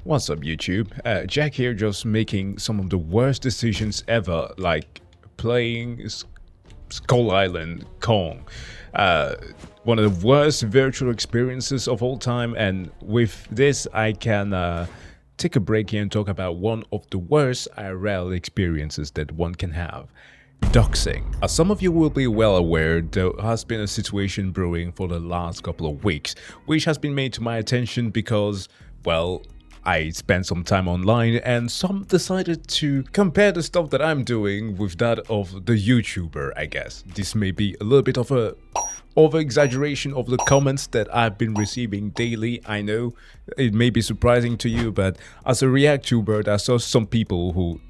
What's up, YouTube? Jack here, just making some of the worst decisions ever, like playing Skull Island Kong. One of the worst virtual experiences of all time, and with this I can take a break here and talk about one of the worst IRL experiences that one can have. Doxxing. As some of you will be well aware, there has been a situation brewing for the last couple of weeks, which has been made to my attention because, well, I spent some time online and some decided to compare the stuff that I'm doing with that of the YouTuber, I guess. This may be a little bit of a over-exaggeration of the comments that I've been receiving daily. I know it may be surprising to you, but as a ReactTuber, there's also some people who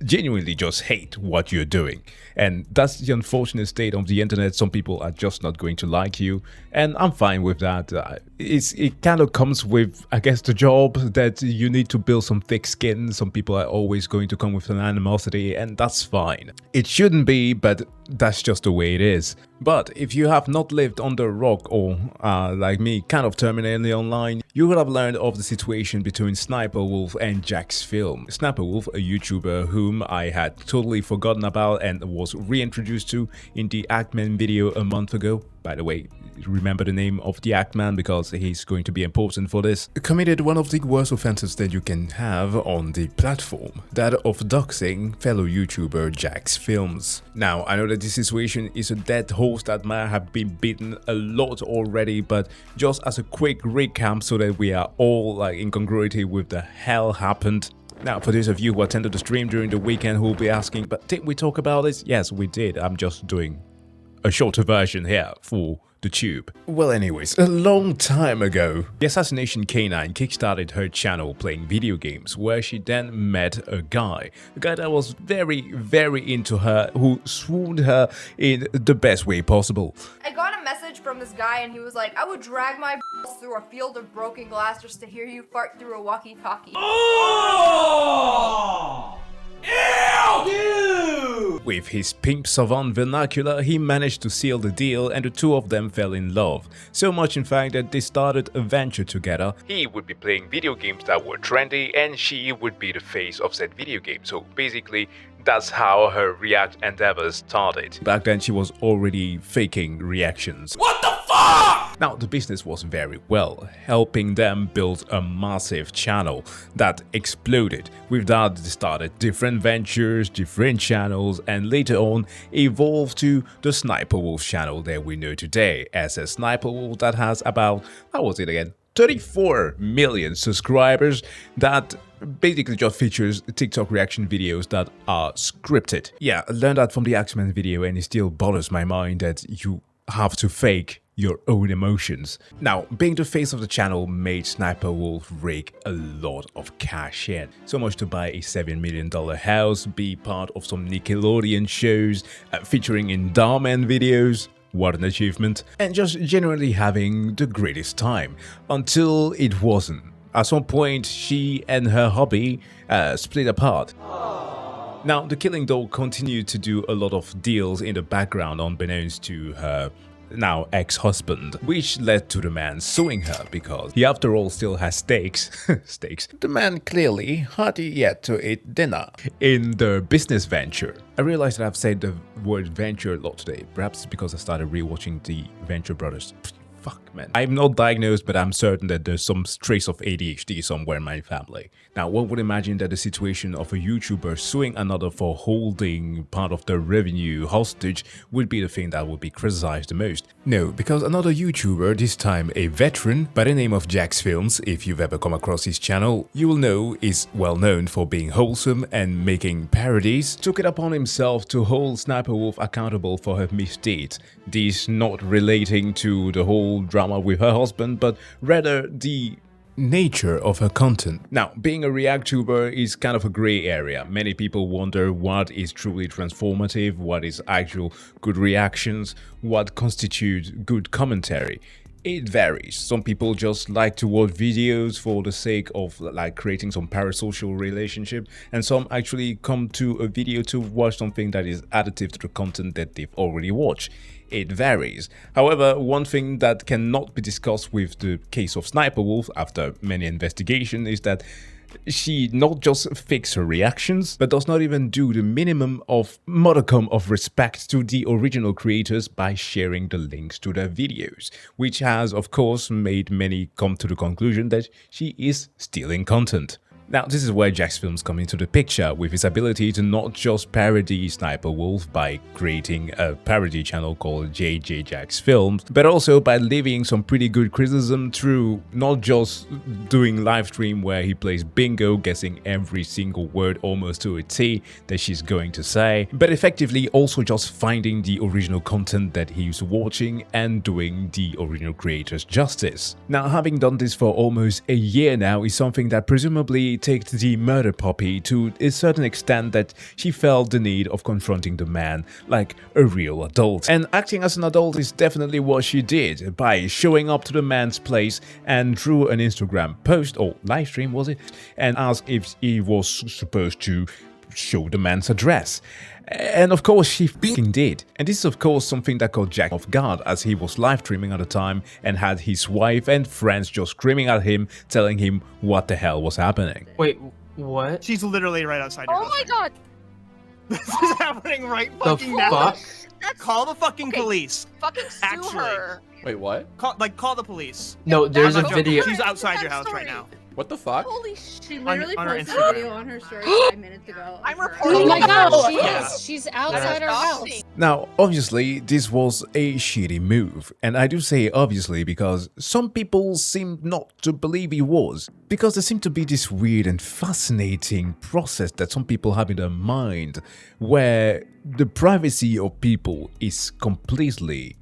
genuinely just hate what you're doing, and that's the unfortunate state of the internet. Some people are just not going to like you, and I'm fine with that. It kind of comes with, I guess, the job that you need to build some thick skin. Some people are always going to come with an animosity, and that's fine. It shouldn't be, but that's just the way it is. But if you have not lived under a rock or, like me, kind of terminally online, you would have learned of the situation between SSSniperWolf and Jacksfilms. SSSniperWolf, a YouTuber whom I had totally forgotten about and was reintroduced to in the Actman video a month ago. By the way, remember the name of the Actman because he's going to be important for this. Committed one of the worst offenses that you can have on the platform, that of doxing fellow YouTuber Jacksfilms. Now, I know that this situation is a dead horse that might have been beaten a lot already, but just as a quick recap so that we are all in congruity with the hell happened. Now, for those of you who attended the stream during the weekend who will be asking, but did we talk about this? Yes, we did. I'm just doing a shorter version here for the tube. Well, anyways, a long time ago, the Assassination Canine kickstarted her channel playing video games, where she then met a guy that was very into her, who swooned her in the best way possible. I got a message from this guy and he was like, I would drag my balls through a field of broken glass just to hear you fart through a walkie-talkie. Oh! Ew! Dude! With his pimp savant vernacular, he managed to seal the deal and the two of them fell in love. So much in fact that they started a venture together. He would be playing video games that were trendy and she would be the face of said video game. So basically, that's how her React endeavors started. Back then she was already faking reactions. What the fuck? Now the business was very well, helping them build a massive channel that exploded. With that they started different ventures, different channels, and later on evolved to the SSSniperWolf channel that we know today. SSSniperWolf, that has about, how was it again? 34 million subscribers, that basically just features TikTok reaction videos that are scripted. Yeah, I learned that from the Axeman video and it still bothers my mind that you have to fake your own emotions. Now, being the face of the channel made SSSniperWolf rake a lot of cash in. So much to buy a $7 million house, be part of some Nickelodeon shows, featuring in Darman videos. What an achievement. And just generally having the greatest time. Until it wasn't. At some point, she and her hobby split apart. Now, the killing dog continued to do a lot of deals in the background unbeknownst to her now ex-husband, which led to the man suing her because he after all still has stakes. The man clearly had yet to eat dinner in the business venture. I realized that I've said the word venture a lot today, perhaps it's because I started rewatching the Venture Brothers. Fuck, man. I'm not diagnosed, but I'm certain that there's some trace of ADHD somewhere in my family. Now, one would imagine that the situation of a YouTuber suing another for holding part of the revenue hostage would be the thing that would be criticized the most. No, because another YouTuber, this time a veteran by the name of Jacksfilms, if you've ever come across his channel, you will know is well known for being wholesome and making parodies, took it upon himself to hold SSSniperWolf accountable for her misdeeds. These not relating to the whole drama with her husband, but rather the nature of her content. Now, being a ReactTuber is kind of a gray area. Many people wonder what is truly transformative, what is actual good reactions, what constitutes good commentary. It varies. Some people just like to watch videos for the sake of like creating some parasocial relationship, and some actually come to a video to watch something that is additive to the content that they've already watched. It varies. However, one thing that cannot be discussed with the case of SSSniperWolf after many investigations is that she not just fakes her reactions, but does not even do the minimum of modicum of respect to the original creators by sharing the links to their videos, which has of course made many come to the conclusion that she is stealing content. Now, this is where Jacksfilms come into the picture with his ability to not just parody SSSniperWolf by creating a parody channel called Jacksfilms, but also by levying some pretty good criticism through not just doing live stream where he plays bingo, guessing every single word almost to a T that she's going to say, but effectively also just finding the original content that he's watching and doing the original creators justice. Now, having done this for almost a year now is something that presumably takes the murder puppy to a certain extent that she felt the need of confronting the man like a real adult. And acting as an adult is definitely what she did by showing up to the man's place and through an Instagram post or live stream, was it, and asked if he was supposed to show the man's address. And of course she fucking did. And this is of course something that caught Jack off guard, as he was live streaming at the time and had his wife and friends just screaming at him, telling him what the hell was happening. Wait, what? She's literally right outside your house. Oh my god! This is happening right fucking now. Fuck? Call the fucking police. Fucking sue Actually. her. Wait, what? Call the police. No, there's I'm a not joking. video. She's outside your house right now. What the fuck? Holy shit. She On literally her posted Instagram. a video on her story 5 minutes ago. I'm of her. reporting. Oh my god, Oh, she yeah. is. She's outside her doxing. house. Now, obviously, this was a shitty move, and I do say obviously because some people seem not to believe it was, because there seemed to be this weird and fascinating process that some people have in their mind, where the privacy of people is completely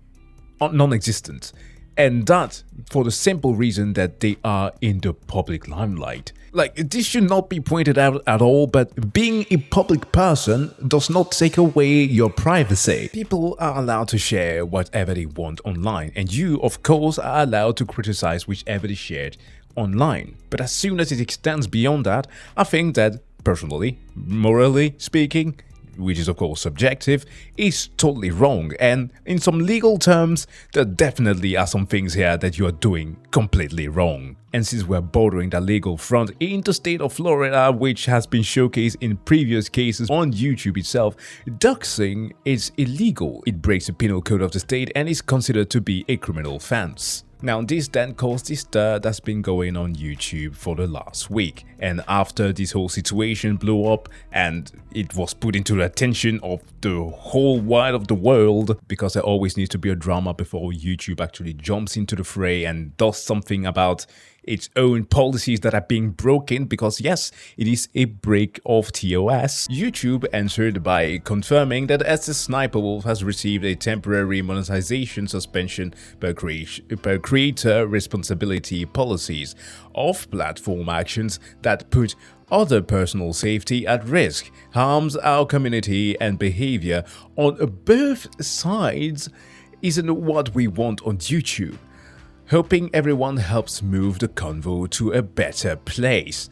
non-existent, and that for the simple reason that they are in the public limelight. Like, this should not be pointed out at all, but being a public person does not take away your privacy. People are allowed to share whatever they want online, and you, of course, are allowed to criticize whichever they shared online. But as soon as it extends beyond that, I think that, personally, morally speaking, which is of course subjective, is totally wrong, and in some legal terms, there definitely are some things here that you are doing completely wrong. And since we're bordering the legal front in the state of Florida, which has been showcased in previous cases on YouTube itself, doxing is illegal. It breaks the penal code of the state and is considered to be a criminal offense. Now, this then caused this stir that's been going on YouTube for the last week, and after this whole situation blew up and it was put into the attention of the whole wide of the world, because there always needs to be a drama before YouTube actually jumps into the fray and does something about its own policies that are being broken, because yes, it is a break of TOS. YouTube answered by confirming that SSSniperWolf has received a temporary monetization suspension per creator responsibility policies of platform actions that put other personal safety at risk, harms our community, and behavior on both sides isn't what we want on YouTube. Hoping everyone helps move the convo to a better place.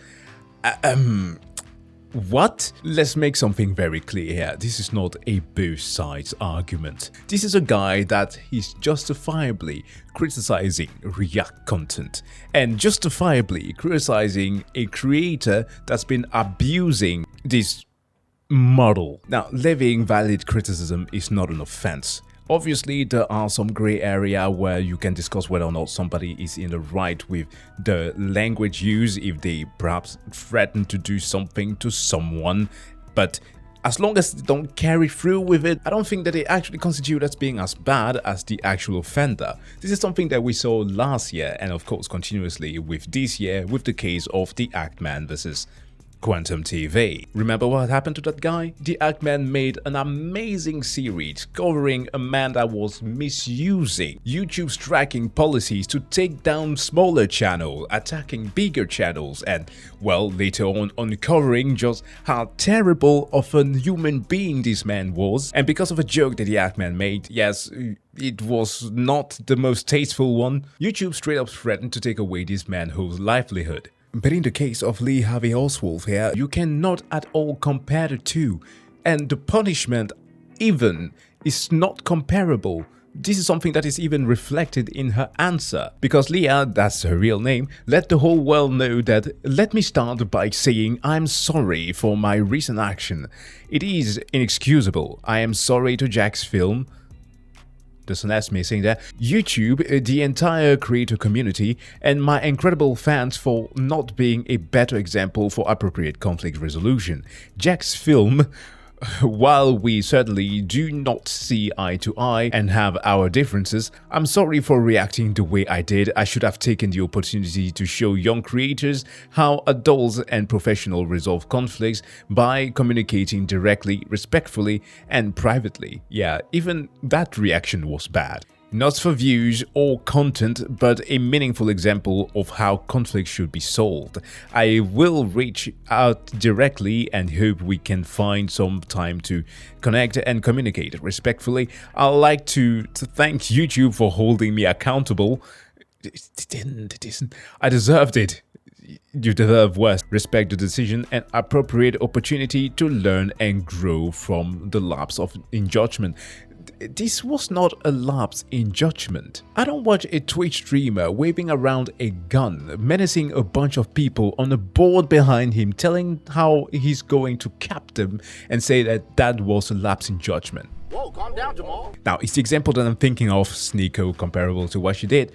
What? Let's make something very clear here. This is not a both sides argument. This is a guy that is justifiably criticizing React content and justifiably criticizing a creator that's been abusing this model. Now, levying valid criticism is not an offense. Obviously, there are some gray area where you can discuss whether or not somebody is in the right with the language used if they perhaps threaten to do something to someone, but as long as they don't carry through with it, I don't think that they actually constitute as being as bad as the actual offender. This is something that we saw last year and of course continuously with this year with the case of the Actman versus Quantum TV. Remember what happened to that guy? The Ackman made an amazing series covering a man that was misusing YouTube's tracking policies to take down smaller channels, attacking bigger channels, and, well, later on uncovering just how terrible of a human being this man was. And because of a joke that the Ackman made, yes, it was not the most tasteful one, YouTube straight up threatened to take away this man's whole livelihood. But in the case of Lee Harvey Oswald here, you cannot at all compare the two, and the punishment even is not comparable. This is something that is even reflected in her answer, because Leah, that's her real name, let the whole world know that, let me start by saying I'm sorry for my recent action. It is inexcusable. I am sorry to Jacksfilms. There's an S missing there. YouTube, the entire creator community, and my incredible fans for not being a better example for appropriate conflict resolution. Jacksfilms, while we certainly do not see eye to eye and have our differences, I'm sorry for reacting the way I did. I should have taken the opportunity to show young creators how adults and professionals resolve conflicts by communicating directly, respectfully, and privately. Yeah, even that reaction was bad. Not for views or content, but a meaningful example of how conflict should be solved. I will reach out directly and hope we can find some time to connect and communicate respectfully. I'd like to thank YouTube for holding me accountable. It isn't. I deserved it. You deserve worse. Respect the decision and appropriate opportunity to learn and grow from the lapse in judgment. This was not a lapse in judgment. I don't watch a Twitch streamer waving around a gun, menacing a bunch of people on a board behind him, telling how he's going to cap them, and say that that was a lapse in judgment. Whoa, calm down, Jamal. Now, is the example that I'm thinking of, Sneeko, comparable to what she did?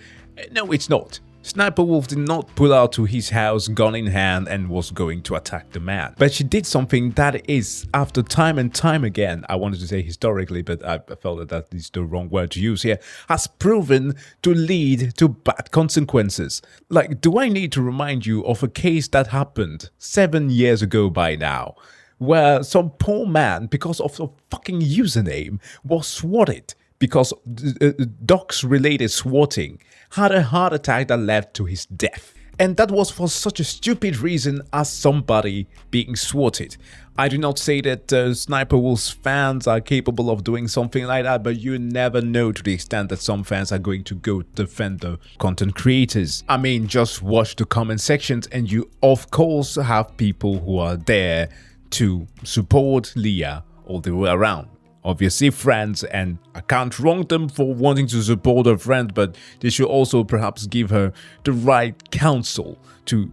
No, it's not. SSSniperWolf did not pull out to his house gun in hand and was going to attack the man. But she did something that is, after time and time again, I wanted to say historically, but I felt that that is the wrong word to use here, has proven to lead to bad consequences. Like, do I need to remind you of a case that happened 7 years ago by now, where some poor man, because of a fucking username, was swatted because dox-related swatting, had a heart attack that led to his death. And that was for such a stupid reason as somebody being swatted. I do not say that SSSniperWolf's fans are capable of doing something like that, but you never know to the extent that some fans are going to go defend the content creators. I mean, just watch the comment sections and you of course have people who are there to support Leah all the way around. Obviously friends, and I can't wrong them for wanting to support her friend, but they should also perhaps give her the right counsel to,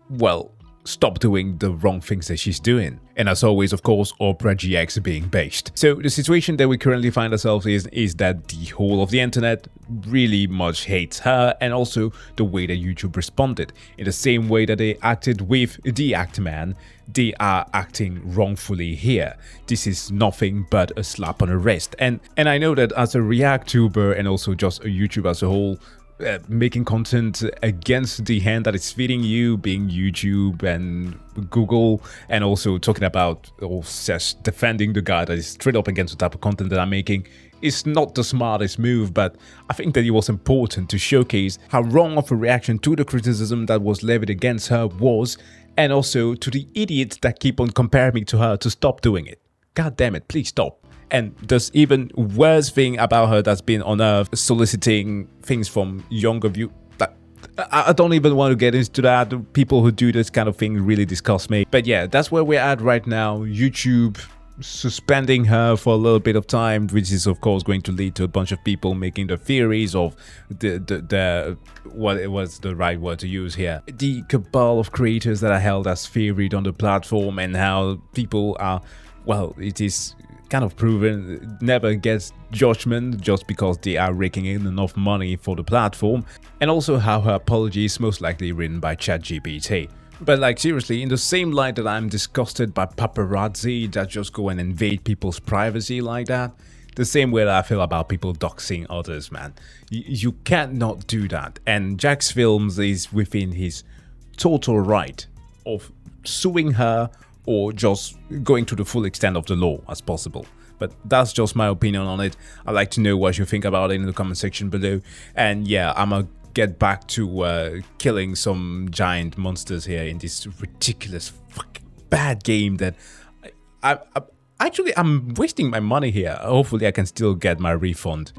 well, stop doing the wrong things that she's doing. And as always, of course, Opera GX being based. So the situation that we currently find ourselves in is that the whole of the internet really much hates her, and also the way that YouTube responded. In the same way that they acted with the Ackman, they are acting wrongfully here. This is nothing but a slap on the wrist. And I know that as a React-tuber and also just a YouTuber as a whole, making content against the hand that is feeding you, being YouTube and Google, and also talking about or defending the guy that is straight up against the type of content that I'm making, is not the smartest move. But I think that it was important to showcase how wrong of a reaction to the criticism that was levied against her was, and also to the idiots that keep on comparing me to her to stop doing it. God damn it, please stop. And there's even worse thing about her that's been unearthed, soliciting things from younger viewers. I don't even want to get into that. The people who do this kind of thing really disgust me. But yeah, that's where we're at right now. YouTube suspending her for a little bit of time, which is of course going to lead to a bunch of people making the theories of the what was the right word to use here, the cabal of creators that are held as theoried on the platform, and how people are, well, it is kind of proven, never gets judgment just because they are raking in enough money for the platform, and also how her apology is most likely written by ChatGPT. But like seriously, in the same light that I'm disgusted by paparazzi that just go and invade people's privacy like that, the same way that I feel about people doxing others, man. You can't not do that. And Jacksfilms is within his total right of suing her or just going to the full extent of the law as possible. But that's just my opinion on it. I'd like to know what you think about it in the comment section below. And yeah, I'm gonna get back to killing some giant monsters here in this ridiculous fucking bad game that I'm wasting my money here. Hopefully I can still get my refund.